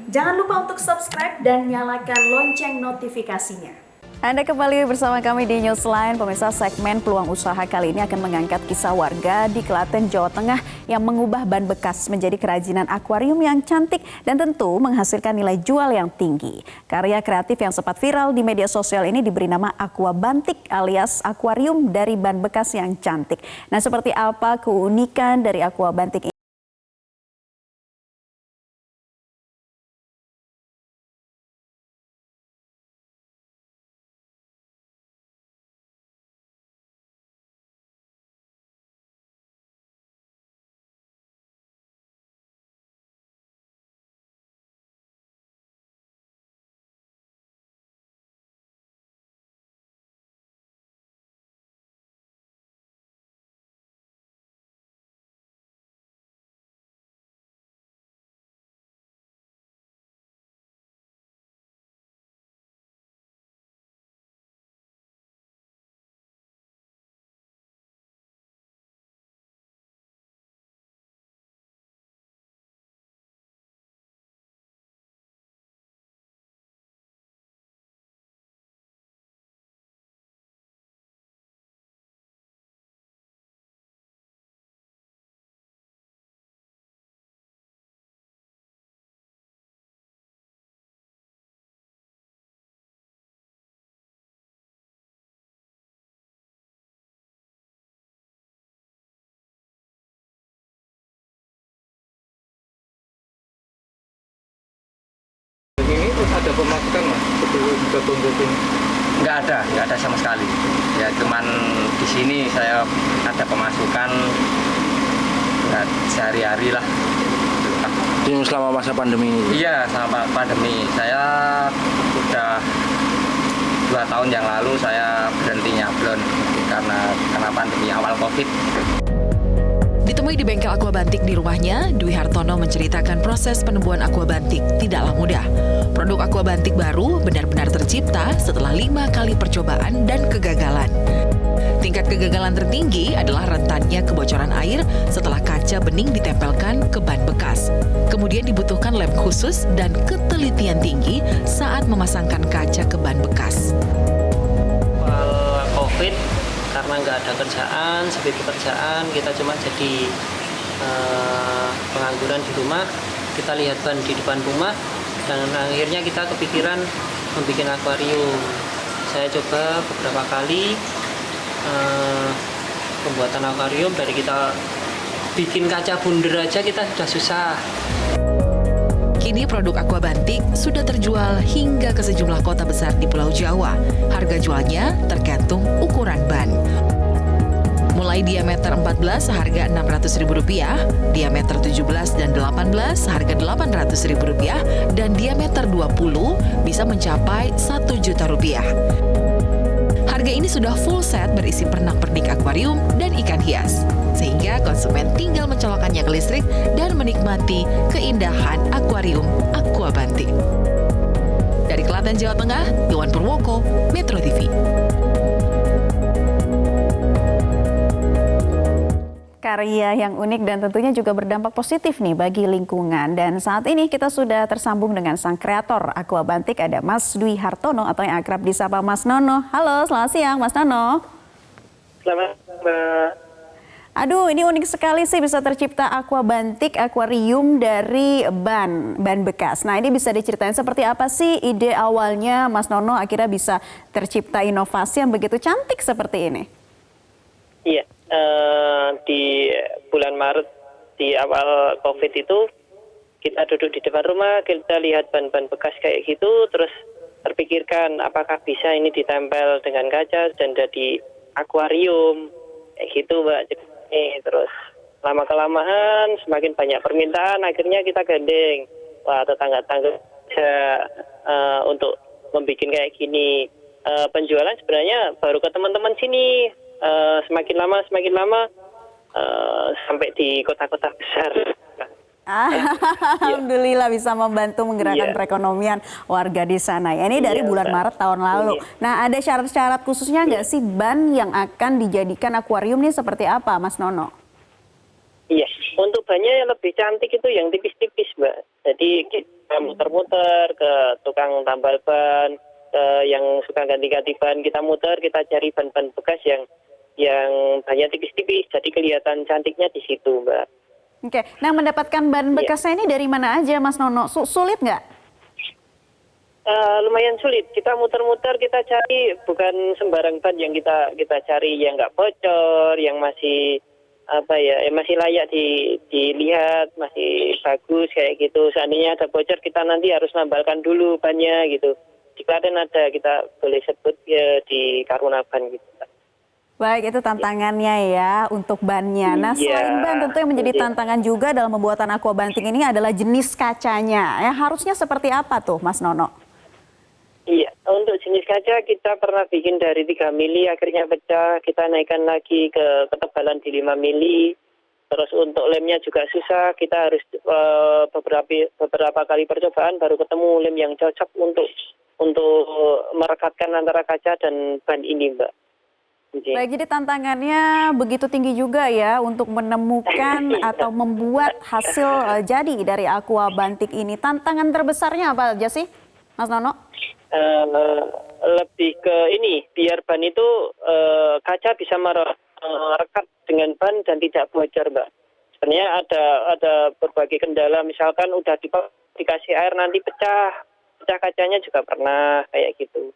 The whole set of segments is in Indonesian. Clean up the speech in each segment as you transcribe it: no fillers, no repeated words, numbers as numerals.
Jangan lupa untuk subscribe dan nyalakan lonceng notifikasinya. Anda kembali bersama kami di Newsline. Pemirsa, segmen peluang usaha kali ini akan mengangkat kisah warga di Klaten, Jawa Tengah yang mengubah ban bekas menjadi kerajinan akuarium yang cantik dan tentu menghasilkan nilai jual yang tinggi. Karya kreatif yang sempat viral di media sosial ini diberi nama Aqua Bantik alias akuarium dari ban bekas yang cantik. Nah, seperti apa keunikan dari Aqua Bantik ini? Ini terus ada pemasukan mas sebelum gabung-gabung? Nggak ada sama sekali. Ya cuman di sini saya ada pemasukan ya, sehari-hari lah. Ini selama masa pandemi ini? Iya, selama pandemi. Saya sudah 2 tahun yang lalu saya berhenti nyablon karena pandemi awal COVID. Ditemui di bengkel Aqua Bantik di rumahnya, Dwi Hartono menceritakan proses penemuan Aqua Bantik tidaklah mudah. Produk Aqua Bantik baru benar-benar tercipta setelah 5 kali percobaan dan kegagalan. Tingkat kegagalan tertinggi adalah rentannya kebocoran air setelah kaca bening ditempelkan ke ban bekas. Kemudian dibutuhkan lem khusus dan ketelitian tinggi saat memasangkan kaca ke ban bekas. Awal COVID, karena nggak ada kerjaan, sepi pekerjaan, kita cuma jadi pengangguran di rumah. Kita lihat ban di depan rumah, dan akhirnya kita kepikiran membuat akuarium. Saya coba beberapa kali pembuatan akuarium. Dari kita bikin kaca bundar aja kita sudah susah. Kini produk Aqua Bantik sudah terjual hingga ke sejumlah kota besar di Pulau Jawa. Harga jualnya tergantung ukuran ban. Mulai diameter 14 seharga Rp600.000, diameter 17 dan 18 seharga Rp800.000, dan diameter 20 bisa mencapai Rp1.000.000. Harga ini sudah full set berisi pernak-pernik akuarium dan ikan hias, sehingga konsumen tinggal mencolokkannya ke listrik dan menikmati keindahan akuarium Aqua Bantik. Dari Klaten, Jawa Tengah, Iwan Purwoko, Metro TV. Karya yang unik dan tentunya juga berdampak positif nih bagi lingkungan. Dan saat ini kita sudah tersambung dengan sang kreator Aqua Bantik, ada Mas Dwi Hartono atau yang akrab disapa Mas Nono. Halo, selamat siang Mas Nono. Selamat, Mbak. Aduh, ini unik sekali sih bisa tercipta Aqua Bantik akuarium dari ban bekas. Nah, ini bisa diceritain seperti apa sih ide awalnya Mas Nono akhirnya bisa tercipta inovasi yang begitu cantik seperti ini? Iya, di bulan Maret di awal COVID itu kita duduk di depan rumah, kita lihat ban-ban bekas kayak gitu, terus terpikirkan apakah bisa ini ditempel dengan kaca dan jadi akuarium kayak gitu, Mbak. Terus lama-kelamaan semakin banyak permintaan, akhirnya kita gandeng tetangga-tetangga untuk membuat kayak gini. Penjualan sebenarnya baru ke teman-teman sini. Semakin lama sampai di kota-kota besar. Alhamdulillah bisa membantu menggerakkan perekonomian warga di sana. Ya, ini dari bulan Maret tahun lalu. Nah, ada syarat-syarat khususnya nggak sih ban yang akan dijadikan akuarium ini seperti apa, Mas Nono? Iya, untuk bannya yang lebih cantik itu yang tipis-tipis, Mbak. Jadi kita muter-muter ke tukang tambal ban, yang suka ganti-ganti ban, kita muter, kita cari ban-ban bekas yang bannya tipis-tipis. Jadi kelihatan cantiknya di situ, Mbak. Oke, nah mendapatkan ban bekasnya ini dari mana aja, Mas Nono? Sulit nggak? Lumayan sulit. Kita muter-muter, kita cari bukan sembarang ban yang kita cari, yang nggak bocor, yang masih masih layak dilihat, masih bagus kayak gitu. Seandainya ada bocor, kita nanti harus nambalkan dulu bannya gitu. Di Klaten ada, kita boleh sebut ya, di Karunaban gitu. Baik, itu tantangannya ya untuk bannya. Nah, selain ban, tentu yang menjadi tantangan juga dalam pembuatan aquabanting ini adalah jenis kacanya. Harusnya seperti apa tuh, Mas Nono? Iya, untuk jenis kaca kita pernah bikin dari 3 mili, akhirnya pecah. Kita naikkan lagi ke ketebalan di 5 mili. Terus untuk lemnya juga susah. Kita harus beberapa kali percobaan baru ketemu lem yang cocok untuk merekatkan antara kaca dan ban ini, Mbak. Baik, jadi tantangannya begitu tinggi juga ya untuk menemukan atau membuat hasil jadi dari aquabanting ini. Tantangan terbesarnya apa aja sih, Mas Nono? Lebih ke ini, biar ban itu kaca bisa merekat dengan ban dan tidak bocor, Mbak. Sebenarnya ada berbagai kendala, misalkan udah dikasih air nanti pecah kacanya juga pernah kayak gitu.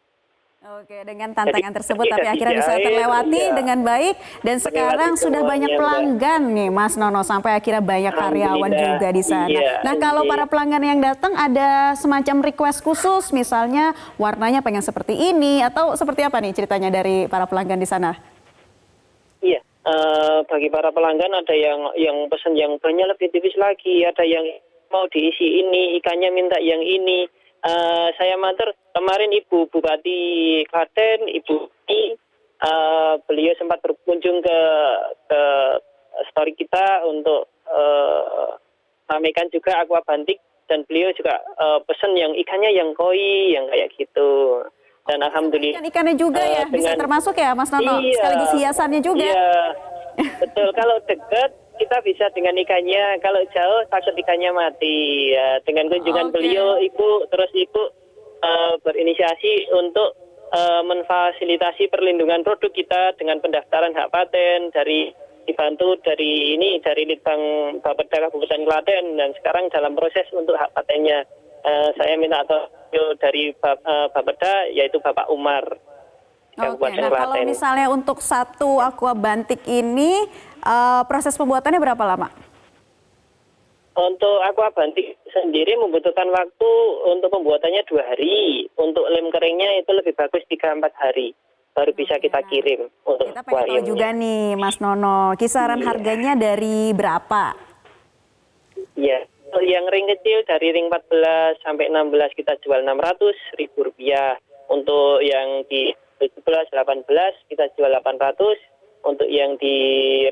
Oke, dengan tantangan tersebut tapi akhirnya bisa terlewati dengan baik dan sekarang sudah banyak pelanggan nih Mas Nono, sampai akhirnya banyak karyawan juga di sana. Nah, kalau para pelanggan yang datang ada semacam request khusus, misalnya warnanya pengen seperti ini atau seperti apa nih ceritanya dari para pelanggan di sana? Iya, bagi para pelanggan ada yang pesan yang banyak lebih tipis lagi, ada yang mau diisi ini, ikannya minta yang ini. Saya matur kemarin Ibu Bupati Klaten, Ibu ini, beliau sempat berkunjung ke story kita untuk sampaikan juga aquabanting, dan beliau juga pesan yang ikannya yang koi, yang kayak gitu. Dan alhamdulillah ikannya juga ya bisa termasuk ya Mas Nono, sekaligus hiasannya juga. Iya, betul. Kalau dekat kita bisa dengan ikannya, kalau jauh takut ikannya mati. Ya, dengan kunjungan beliau, Ibu berinisiasi untuk memfasilitasi perlindungan produk kita dengan pendaftaran hak paten, dibantu dari Litbang Bapeda Kabupaten Klaten, dan sekarang dalam proses untuk hak patennya. Saya minta atau dari Bapeda, yaitu Bapak Umar. Oke, nah kalau misalnya untuk satu aquabanting ini proses pembuatannya berapa lama? Untuk aquabanting sendiri membutuhkan waktu untuk pembuatannya 2 hari. Untuk lem keringnya itu lebih bagus 3-4 hari baru bisa kita kirim untuk kita pengen tahu juga nih Mas Nono, kisaran harganya dari berapa? Iya, yang ring kecil dari ring 14 sampai 16 kita jual Rp600.000. Untuk yang di 17, 18 kita jual 800. Untuk yang di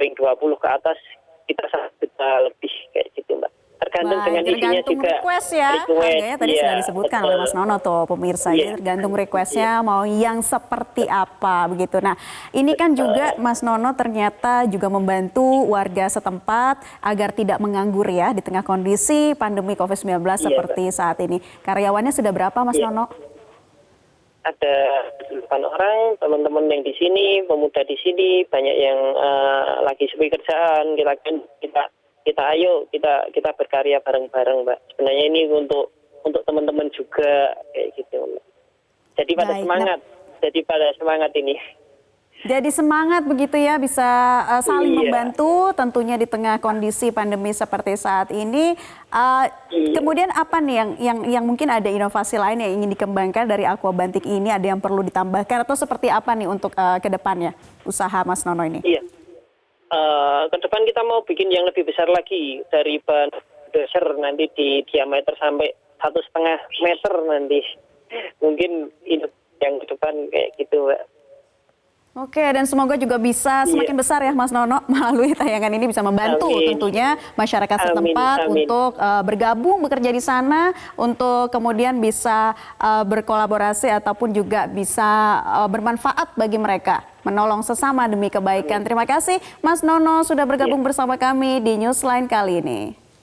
ring 20 ke atas kita 1 juta lebih kayak gitu, Mbak. Tergantung dengan isinya juga. Request ya. Harganya tadi sudah disebutkan oleh Mas Nono tuh pemirsa. Jadi tergantung requestnya mau yang seperti apa begitu. Nah, ini kan juga Mas Nono ternyata juga membantu warga setempat agar tidak menganggur ya di tengah kondisi pandemi COVID-19 seperti saat ini. Karyawannya sudah berapa Mas Nono? Ada 8 orang, teman-teman yang di sini, pemuda di sini, banyak yang lagi sepi kerjaan. Kita berkarya bareng-bareng, Mbak. Sebenarnya ini untuk teman-teman juga kayak gitu, Mbak. Jadi pada semangat ini. Jadi semangat begitu ya, bisa saling membantu tentunya di tengah kondisi pandemi seperti saat ini. Kemudian apa nih yang mungkin ada inovasi lain yang ingin dikembangkan dari aquabanting ini, ada yang perlu ditambahkan atau seperti apa nih untuk ke depannya usaha Mas Nono ini? Iya, ke depan kita mau bikin yang lebih besar lagi dari ban dasar, nanti di diameter sampai 1,5 meter nanti. Mungkin yang ke depan kayak gitu, Mbak. Oke, dan semoga juga bisa semakin besar ya Mas Nono, melalui tayangan ini bisa membantu tentunya masyarakat setempat untuk bergabung bekerja di sana, untuk kemudian bisa berkolaborasi ataupun juga bisa bermanfaat bagi mereka. menolong sesama demi kebaikan. Terima kasih Mas Nono sudah bergabung bersama kami di Newsline kali ini.